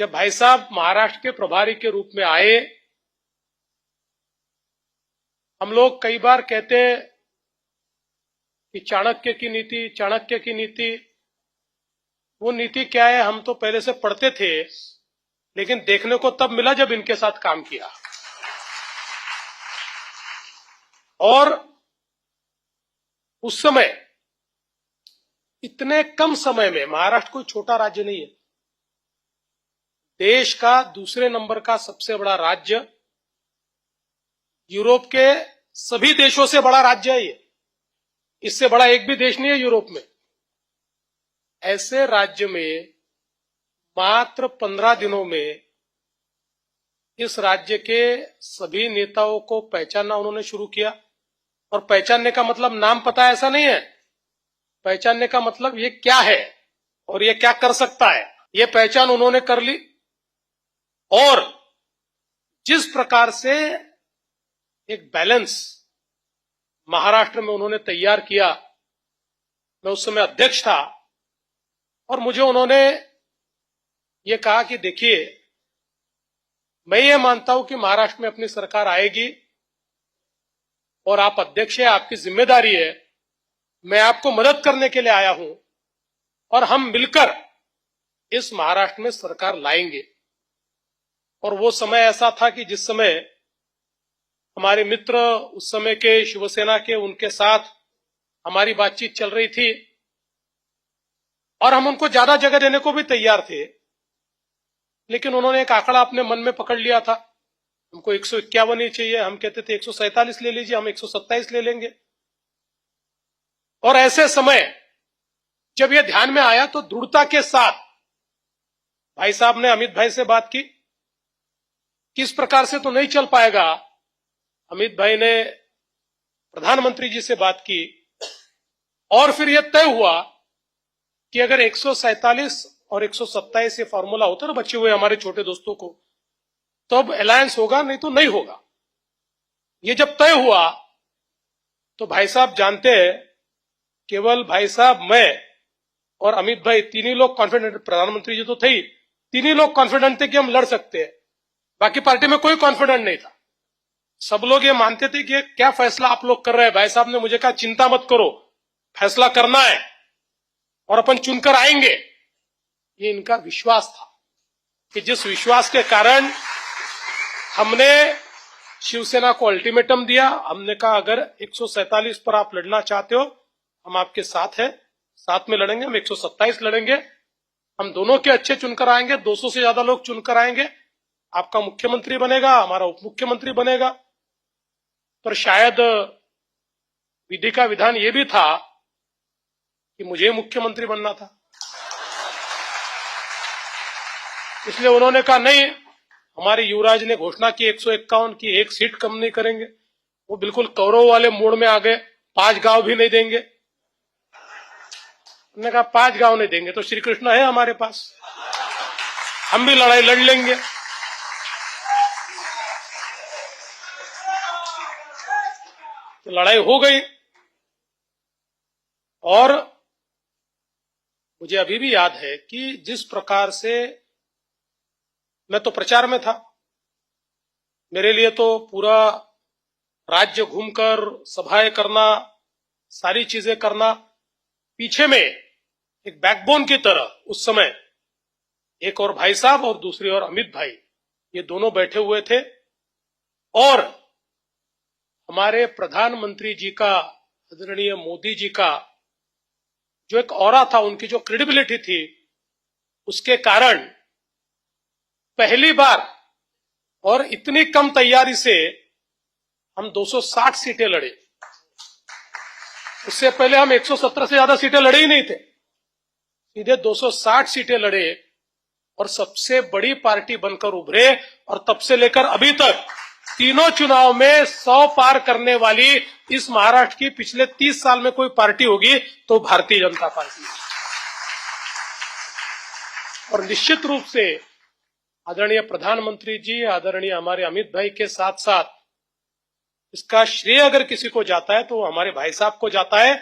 जब भाई साहब महाराष्ट्र के प्रभारी के रूप में आए, हम लोग कई बार कहते हैं कि चाणक्य की नीति, वो नीति क्या है हम तो पहले से पढ़ते थे, लेकिन देखने को तब मिला जब इनके साथ काम किया। और उस समय इतने कम समय में, महाराष्ट्र कोई छोटा राज्य नहीं है, देश का दूसरे नंबर का सबसे बड़ा राज्य, यूरोप के सभी देशों से बड़ा राज्य है ये, इससे बड़ा एक भी देश नहीं है यूरोप में। ऐसे राज्य में मात्र 15 दिनों में इस राज्य के सभी नेताओं को पहचानना उन्होंने शुरू किया। और पहचानने का मतलब नाम पता है ऐसा नहीं है, पहचानने का मतलब ये क्या है और ये क्या कर सकता है, ये पहचान उन्होंने कर ली। और जिस प्रकार से एक बैलेंस महाराष्ट्र में उन्होंने तैयार किया, मैं उस समय अध्यक्ष था और मुझे उन्होंने ये कहा कि देखिए, मैं ये मानता हूं कि महाराष्ट्र में अपनी सरकार आएगी और आप अध्यक्ष हैं, आपकी जिम्मेदारी है, मैं आपको मदद करने के लिए आया हूं और हम मिलकर इस महाराष्ट्र में सरकार लाएंगे। और वो समय ऐसा था कि जिस समय हमारे मित्र उस समय के शिवसेना के, उनके साथ हमारी बातचीत चल रही थी और हम उनको ज्यादा जगह देने को भी तैयार थे, लेकिन उन्होंने एक आंकड़ा अपने मन में पकड़ लिया था, हमको 151 ही चाहिए। हम कहते थे 147 ले लीजिए, हम 127 ले लेंगे। और ऐसे समय जब यह ध्यान में आया तो दृढ़ता के साथ भाई साहब ने अमित भाई से बात की, किस प्रकार से तो नहीं चल पाएगा। अमित भाई ने प्रधानमंत्री जी से बात की और फिर यह तय हुआ कि अगर 147 और 127 ये फॉर्मूला होता ना बचे हुए हमारे छोटे दोस्तों को, तो अब अलायंस होगा, नहीं तो नहीं होगा। ये जब तय हुआ तो भाई साहब जानते हैं, केवल भाई साहब, मैं और अमित भाई, तीन ही लोग कॉन्फिडेंट, प्रधानमंत्री जी तो थे ही, तीन ही लोग कॉन्फिडेंट थे कि हम लड़ सकते हैं। बाकी पार्टी में कोई कॉन्फिडेंट नहीं था। सब लोग ये मानते थे कि क्या फैसला आप लोग कर रहे हैं। भाई साहब ने मुझे कहा चिंता मत करो, फैसला करना है और अपन चुनकर आएंगे। ये इनका विश्वास था कि जिस विश्वास के कारण हमने शिवसेना को अल्टीमेटम दिया। हमने कहा अगर 147 पर आप लड़ना चाहते हो, हम आपके साथ हैं, साथ में लड़ेंगे, हम 127 लड़ेंगे, हम दोनों के अच्छे चुनकर आएंगे, 200 से ज्यादा लोग चुनकर आएंगे, आपका मुख्यमंत्री बनेगा, हमारा उप मुख्यमंत्री बनेगा। पर शायद विधि का विधान ये भी था कि मुझे मुख्यमंत्री बनना था, इसलिए उन्होंने कहा नहीं, हमारे युवराज ने घोषणा की 151 की, एक सीट कम नहीं करेंगे। वो बिल्कुल कौरव वाले मोड़ में आ गए, 5 गांव भी नहीं देंगे। उन्होंने कहा 5 गांव नहीं देंगे तो श्री कृष्ण है हमारे पास, हम भी लड़ाई लड़ लेंगे। तो लड़ाई हो गई। और मुझे अभी भी याद है कि जिस प्रकार से, मैं तो प्रचार में था, मेरे लिए तो पूरा राज्य घूमकर सभाएं करना, सारी चीजें करना, पीछे में एक बैकबोन की तरह उस समय एक और भाई साहब और दूसरी ओर अमित भाई, ये दोनों बैठे हुए थे। और हमारे प्रधानमंत्री जी का, आदरणीय मोदी जी का जो एक ऑरा था, उनकी जो क्रेडिबिलिटी थी, उसके कारण पहली बार और इतनी कम तैयारी से हम 260 सीटें लड़े। उससे पहले हम 117 से ज्यादा सीटें लड़े ही नहीं थे, सीधे 260 सीटें लड़े और सबसे बड़ी पार्टी बनकर उभरे। और तब से लेकर अभी तक तीनों चुनाव में 100 पार करने वाली इस महाराष्ट्र की पिछले 30 साल में कोई पार्टी होगी तो भारतीय जनता पार्टी। और निश्चित रूप से आदरणीय प्रधानमंत्री जी, आदरणीय हमारे अमित भाई के साथ साथ इसका श्रेय अगर किसी को जाता है तो हमारे भाई साहब को जाता है।